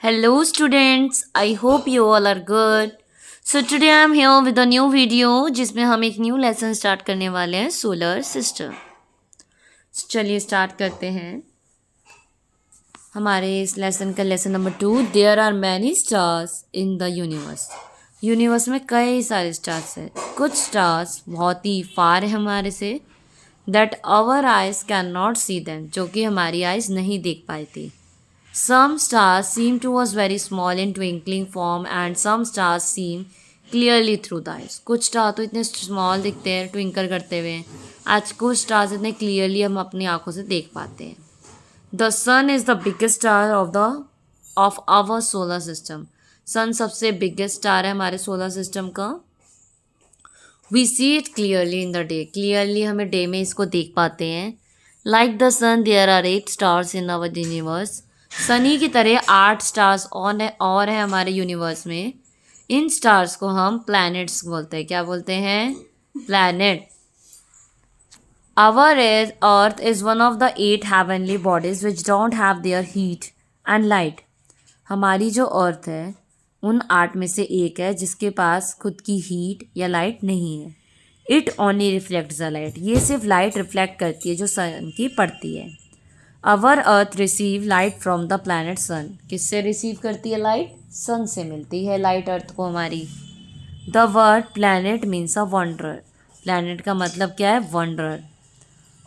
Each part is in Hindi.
Hello students, I hope you all are good. So today I am here with a new video जिसमें हम एक न्यू लेसन स्टार्ट करने वाले हैं सोलर सिस्टम। चलिए स्टार्ट करते हैं हमारे इस लेसन का lesson number 2। There are many stars in the universe. Universe में कई सारे स्टार्स हैं। कुछ स्टार्स बहुत ही फार है हमारे से, that our eyes can not see them, जो कि हमारी आइज नहीं देख पाई थी। Some stars seem to us very small in twinkling form and some stars seem clearly through the eyes. कुछ स्टार तो इतने स्मॉल दिखते हैं ट्विंकल करते हुए, आज कुछ स्टार्स इतने क्लियरली हम अपनी आंखों से देख पाते हैं। The sun is the biggest star of our solar system. Sun सबसे बिगेस्ट स्टार है हमारे सोलर सिस्टम का। We see it clearly in the day, clearly हमें डे में इसको देख पाते हैं। Like the sun there are 8 stars in our universe. सनी की तरह 8 स्टार्स और है हमारे यूनिवर्स में। इन स्टार्स को हम प्लैनेट्स बोलते हैं। क्या बोलते हैं? Planet. Our earth is one of the 8 heavenly bodies which don't have their heat and light. हमारी जो अर्थ है उन 8 में से एक है जिसके पास खुद की हीट या लाइट नहीं है। It only reflects the light, ये सिर्फ लाइट रिफ्लेक्ट करती है जो सन की पड़ती है। Our earth receive light from the planet sun. किससे रिसीव करती है लाइट? सन से मिलती है लाइट अर्थ को हमारी। The word planet means a wanderer. Planet का मतलब क्या है? Wanderer.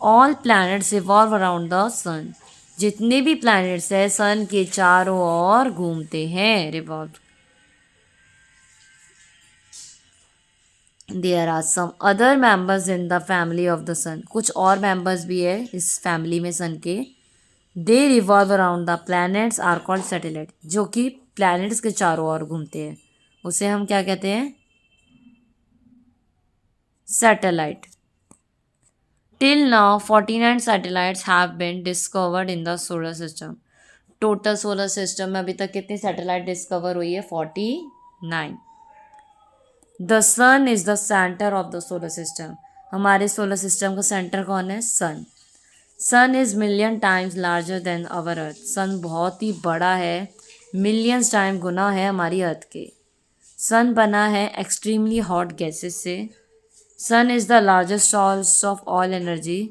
All planets revolve around the sun. जितने भी प्लैनेट्स हैं सन के चारों ओर घूमते हैं, revolve. There are some other members in the family of the sun. कुछ और मेंबर्स भी है इस फैमिली में सन के। They revolve around the planets are called satellite, जो कि प्लैनेट्स के चारों ओर घूमते हैं, उसे हम क्या कहते हैं? Satellite. Till now 49 satellites have been discovered in the solar system. Total solar system में अभी तक कितनी सैटेलाइट डिस्कवर हुई है? 49। The sun is the centre of the solar system. हमारे सोलर सिस्टम का सेंटर कौन है? Sun. Sun is million times larger than our earth. Sun बहुत ही बड़ा है, मिलियंस टाइम गुना है हमारी अर्थ के। सन बना है एक्सट्रीमली हॉट गैसेस से। Sun is the largest source of all energy.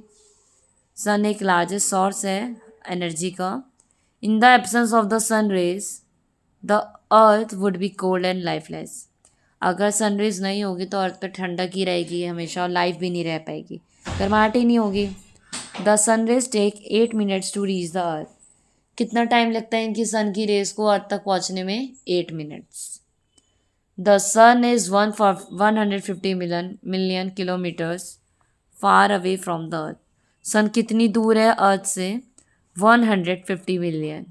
Sun एक लार्जेस्ट सोर्स है एनर्जी का। In the absence of the sun rays the earth would be cold and lifeless. अगर सन रेज नहीं होगी तो अर्थ पे ठंडक ही रहेगी हमेशा, और लाइफ भी नहीं रह पाएगी, गर्माहट ही नहीं होगी। The sun rays take 8 minutes to reach the earth. कितना टाइम लगता है इनकी सन की रेस को अर्थ तक पहुंचने में? 8 minutes. The sun is 150 million kilometres far away from the earth. Sun कितनी दूर है अर्थ से? 150 मिलियन।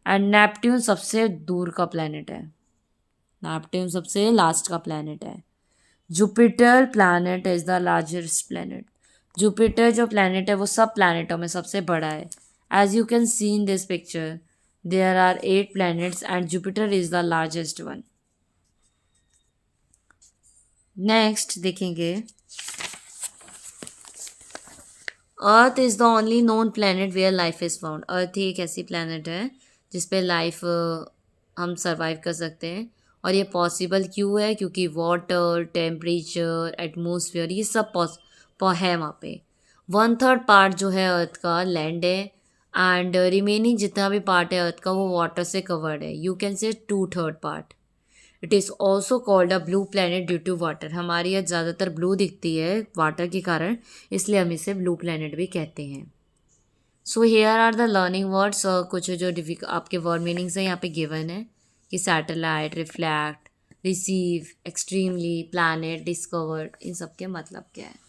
एंड नेपट्यून सबसे दूर का प्लैनेट है। नेपट्यून सबसे लास्ट का प्लैनेट है। Jupiter planet is the largest planet. Jupiter जो प्लैनेट है वो सब प्लैनेटों में सबसे बड़ा है। As you can see in this picture there are 8 planets and Jupiter is the largest one. Next देखेंगे, earth is the only known planet where life is found. Earth ही एक ऐसी प्लैनेट है जिस पे लाइफ हम सर्वाइव कर सकते हैं। और ये पॉसिबल क्यों है? क्योंकि वाटर, टेम्परेचर, एटमॉस्फेयर, ये सब है वहाँ पे। 1/3 पार्ट जो है अर्थ का लैंड है, एंड रिमेनिंग जितना भी पार्ट है अर्थ का वो वाटर से कवर्ड है। You can say 2/3 part. It is also called a blue planet due to water. हमारी अर्थ ज़्यादातर ब्लू दिखती है वाटर के कारण, इसलिए हम इसे ब्लू प्लैनेट भी कहते हैं। So here are the learning words. कुछ जो आपके वर्ड मीनिंग्स हैं यहाँ पे गिवन है कि satellite, reflect, receive, extremely, planet, discovered, इन सब के मतलब क्या है।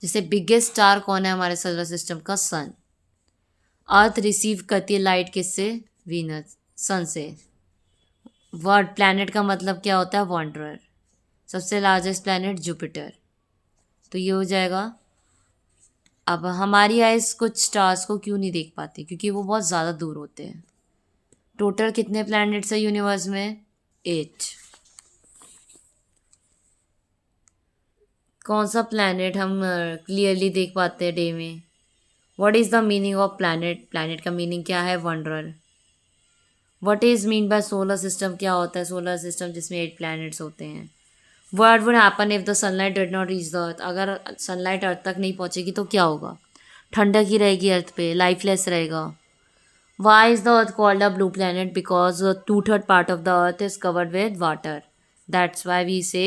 जैसे बिगेस्ट स्टार कौन है हमारे सोलर सिस्टम का? सन। अर्थ रिसीव करती है लाइट किससे? वीनस, सन से। वर्ड प्लैनेट का मतलब क्या होता है? वॉन्डरर। सबसे लार्जेस्ट प्लैनेट जुपिटर। तो ये हो जाएगा। अब हमारी आइज कुछ स्टार्स को क्यों नहीं देख पाती? क्योंकि वो बहुत ज़्यादा दूर होते हैं। टोटल कितने प्लैनेट्स है यूनिवर्स में? 8। कौन सा प्लैनेट हम क्लियरली देख पाते हैं डे में? What is the meaning of planet? Planet का मीनिंग क्या है? Wanderer. What is mean by solar system, क्या होता है सोलर सिस्टम जिसमें 8 प्लैनेट्स होते हैं। What would happen if the sunlight did not reach the अर्थ, अगर सनलाइट अर्थ तक नहीं पहुंचेगी तो क्या होगा, ठंडक ही रहेगी अर्थ पे, लाइफलेस रहेगा। Why is the earth called a blue planet, because 2/3 part of the earth is covered with water, that's why we say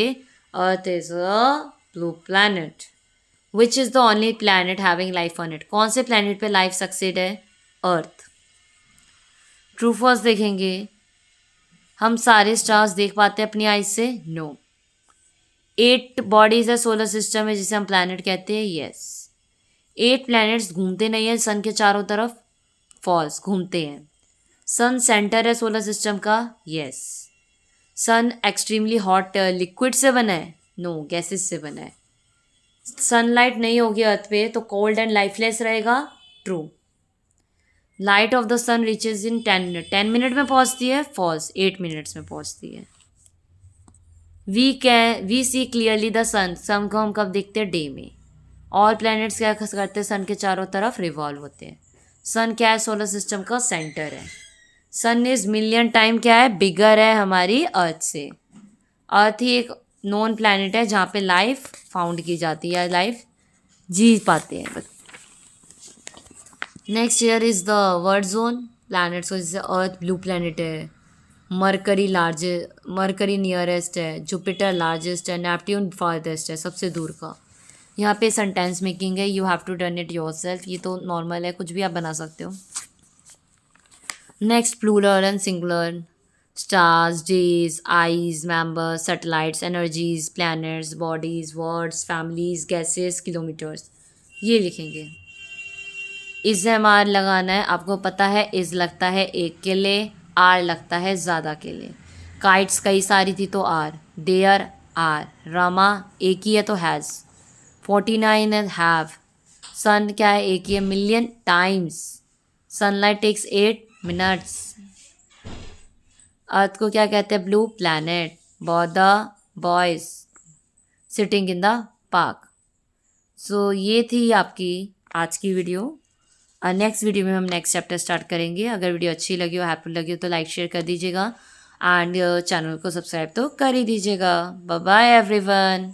earth is a blue planet. Which is the only planet having life on it, कौन से प्लैनेट पे लाइफ सक्सेड है, अर्थ। ट्रू फॉल्स देखेंगे, हम सारे स्टार्स देख पाते हैं अपनी आइज से, नो। 8 बॉडीज है सोलर सिस्टम में जिसे हम प्लैनेट कहते हैं, यस। 8 प्लैनेट्स घूमते नहीं है सन के चारों तरफ, फॉल्स, घूमते हैं। सन सेंटर है सोलर सिस्टम का, यस। सन एक्सट्रीमली हॉट लिक्विड से बना है, नो, गैसेस से बना है। सनलाइट नहीं होगी अर्थ पे तो कोल्ड एंड लाइफलेस रहेगा, true. Light of the sun reaches in 10 minute, 10 minute में पहुंचती है, फॉल्स, 8 मिनट्स में पहुंचती है। We see clearly the sun को हम कब देखते हैं, डे में। ऑल प्लैनेट्स क्या करते हैं, सन के चारों तरफ रिवॉल्व होते हैं। सन क्या है, सोलर सिस्टम का सेंटर है। सन इज मिलियन टाइम क्या है, बिगर है हमारी अर्थ से। अर्थ ही एक नॉन प्लैनेट है जहाँ पे लाइफ फाउंड की जाती है, लाइफ जी पाते हैं। Next here is the word zone planets, जैसे अर्थ ब्लू प्लैनेट है, मरकरी नियरेस्ट है, जुपिटर लार्जेस्ट है, नेपट्यून फारदेस्ट है, सबसे दूर का। यहाँ पे सेंटेंस मेकिंग है, you have to done it yourself, ये तो नॉर्मल है, कुछ भी आप बना सकते हो। Next plural and singular, stars, days, eyes, members, satellites, energies, planets, bodies, words, families, gases, kilometres, ये लिखेंगे। इज एम आर लगाना है, आपको पता है इज लगता है एक के लिए, आर लगता है ज़्यादा के लिए। काइट्स कई सारी थी तो आर, देयर आर, रामा एक ही है तो हैज़, 49 है हैव। सन क्या है, एक ही है, million times. Sunlight takes 8 minutes. Earth को क्या कहते हैं, blue planet. The boys sitting in the park. So ये थी आपकी आज की वीडियो। नेक्स्ट वीडियो में हम नेक्स्ट चैप्टर स्टार्ट करेंगे। अगर वीडियो अच्छी लगी हो, हैप्पी लगी हो तो लाइक शेयर कर दीजिएगा एंड चैनल को सब्सक्राइब तो कर ही दीजिएगा। Bye bye everyone.